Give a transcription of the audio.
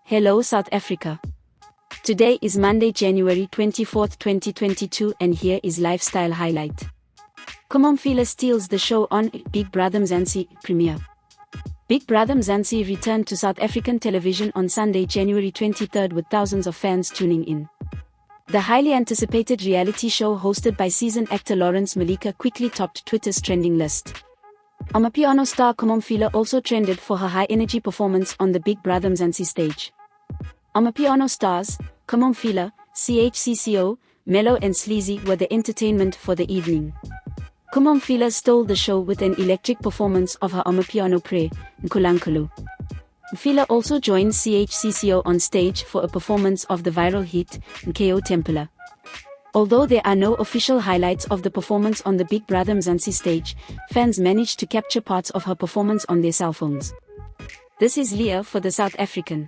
Hello South Africa. Today is Monday, January 24, 2022, and here is Lifestyle Highlight. Kamo Mphela steals the show on Big Brother Mzansi premiere. Big Brother Mzansi returned to South African television on Sunday, January 23 with thousands of fans tuning in. The highly anticipated reality show hosted by seasoned actor Lawrence Malika quickly topped Twitter's trending list. Amapiano star Kamo Mphela also trended for her high-energy performance on the Big Brother Mzansi stage. Amapiano stars, Kamo Mphela, CHCCO, Mellow and Sleazy were the entertainment for the evening. Kamo Mphela stole the show with an electric performance of her amapiano prayer, Nkulunkulu. Mphela also joined CHCCO on stage for a performance of the viral hit, Kamo Mphela. Although there are no official highlights of the performance on the Big Brother Mzansi stage, fans managed to capture parts of her performance on their cell phones. This is Leah for the South African.